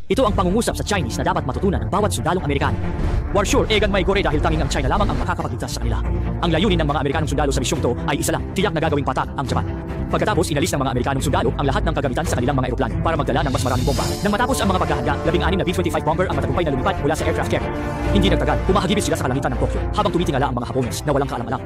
Ito ang pangungusap sa Chinese na dapat matutunan ng bawat sundalong Amerikano. War sure, egan may gore dahil tanging ang China lamang ang makakapagligtas sa kanila. Ang layunin ng mga Amerikanong sundalo sa misyong to ay isa lang, tiyak na gagawing patag ang Japan. Pagkatapos inalis ng mga Amerikanong sundalo ang lahat ng kagamitan sa kanilang mga eroplano para magdala ng mas maraming bomba. Nang matapos ang mga paghahanda, 16 na B-25 bomber ang matagumpay na lumipad mula sa aircraft carrier. Hindi nagtagal, humahagibis sila sa kalangitan ng Tokyo habang tumitingala ang mga Hapones na walang kaalam-alam.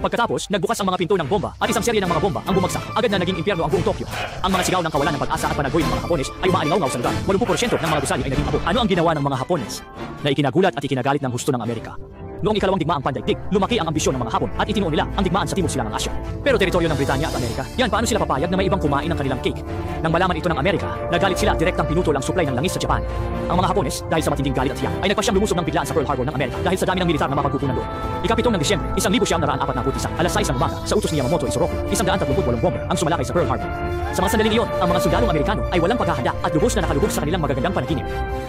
Pagkatapos, nagbukas ang mga pinto ng bomba at isang serye ng mga bomba ang bumagsak. Agad na naging impyerno ang buong Tokyo. Ang mga sigaw ng kawalan ng pag-asa at panagoy ng mga Hapones ay umaalingaw sa lugar. 80% ng mga gusali ay naging abo. Ano ang ginawa ng mga Hapones? Na ikinagulat at ikinagalit ng husto ng Amerika. Noong ikalawang digmaang pandaigdig, lumaki ang ambisyon ng mga Hapon at itinuon nila ang digmaan sa Timog Silangang Asya. Pero teritoryo ng Britanya at Amerika, yan paano sila papayag na may ibang kumain ng kanilang cake? Nang malaman ito ng Amerika, nagalit sila at direktang pinutol ang supply ng langis sa Japan. Ang mga Hapones, dahil sa matinding galit at hiya, ay nagpasyang lumusob ng biglaan sa Pearl Harbor ng Amerika dahil sa dami ng militar na mapagkukunan doon. Ika-7 ng Disyembre, 1941, alas 6 ng umaga, sa utos ni Yamamoto Isoroku, 138 bomber ang sumalakay sa Pearl Harbor. Sa mga sandaling iyon, ang mga sundalong Amerikano ay walang paghahanda at lubos na nakalubog sa kanilang magagandang panaginip.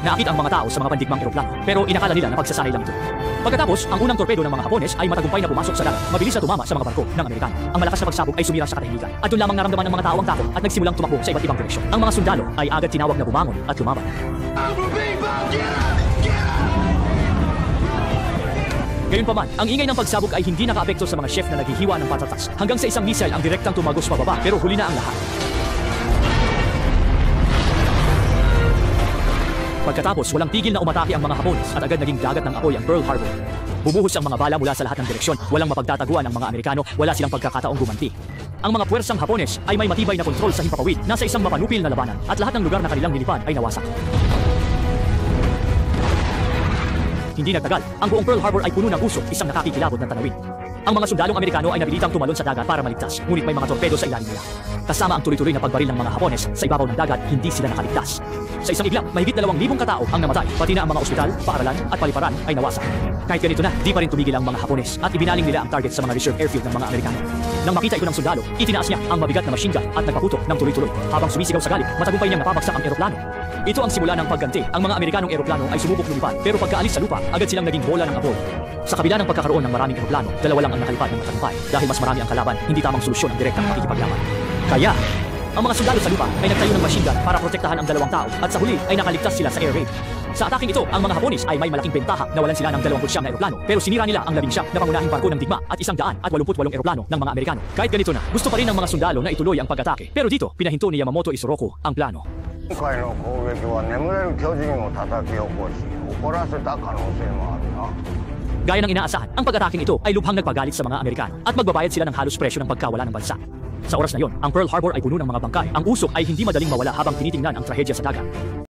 Naakit ang mga tao sa mga pandigmang eroplano, pero inakala nila na pagsasanay lang ito. Pagkatapos, ang unang torpedo ng mga Hapones ay matagumpay na pumasok sa dagat, mabilis na tumama sa mga barko ng Amerikano. Ang malakas na pagsabog ay sumira sa katahimikan, at doon lamang naramdaman ng mga tao ang takot at nagsimulang tumakbo sa iba't ibang direksyon. Ang mga sundalo ay agad tinawag na bumangon at lumaban. Gayunpaman, ang ingay ng pagsabog ay hindi nakaapekto sa mga chef na naghihiwa ng patatas. Hanggang sa isang missile ang direktang tumagos pababa, pero huli na ang lahat. Pagkatapos, walang tigil na umatake ang mga Hapones at agad naging dagat ng apoy ang Pearl Harbor. Bumuhos ang mga bala mula sa lahat ng direksyon, walang mapagtataguan ng mga Amerikano, wala silang pagkakataong gumanti. Ang mga puwersang Hapones ay may matibay na kontrol sa himpapawid, nasa isang mapanupil na labanan, at lahat ng lugar na kanilang nilipad ay nawasak. Hindi nagtagal, ang buong Pearl Harbor ay puno ng usok, isang nakakikilabot na tanawin. Ang mga sundalong Amerikano ay napilitang tumalon sa dagat para maligtas, ngunit may mga torpedo sa ilalim nila. Kasama ang tuloy-tuloy na pagbaril ng mga Hapones sa ibabaw ng dagat, hindi sila nakaligtas. Sa isang iglap, mahigit 2,000 katao ang namatay, pati na ang mga ospital, paaralan at paliparan ay nawasak. Kahit ganito na, di pa rin tumigil ang mga Hapones at ibinaling nila ang target sa mga reserve airfield ng mga Amerikano. Nang makita ito ng sundalo, itinaas niya ang mabigat na machine gun at nagpaputok ng tuloy-tuloy. Habang sumisigaw sa galit, matagumpay niyang napabagsak ang eroplano. Ito ang simula ng pagganti. Ang mga Amerikanong eroplano ay sumubok lumipad, pero pagkaalis sa lupa, agad silang naging bola ng apoy. Sa kabila ng pagkakaroon ng maraming eroplano, dalawa lang ang nakalipad ng matagumpay. Dahil mas marami ang kalaban, hindi tamang solusyon ang direktang pakikipaglaban. Kaya, ang mga sundalo sa lupa ay nagtayo ng machine gun para protektahan ang dalawang tao at sa huli ay nakaligtas sila sa air raid. Sa ataking ito, ang mga Hapones ay may malaking bentaha na walan sila ng 29 na eroplano, pero sinira nila ang 19 na pangunahing barko ng digma at 188 eroplano ng mga Amerikano. Kahit ganito na, gusto pa rin ng mga sundalo na ituloy ang pag-atake. Pero dito, pinahinto ni Yamamoto Isoroku ang plano. 今回の攻撃は眠れる巨人を叩き起こし怒らせた可能性もあるな。 Gaya ng inaasahan, ang pag-ataking ito ay lubhang nagpagalit sa mga Amerikano at magbabayad sila ng halos presyo ng pagkawala ng bansa. Sa oras na yon, ang Pearl Harbor ay puno ng mga bangkay. Ang usok ay hindi madaling mawala habang tinitingnan ang trahedya sa dagat.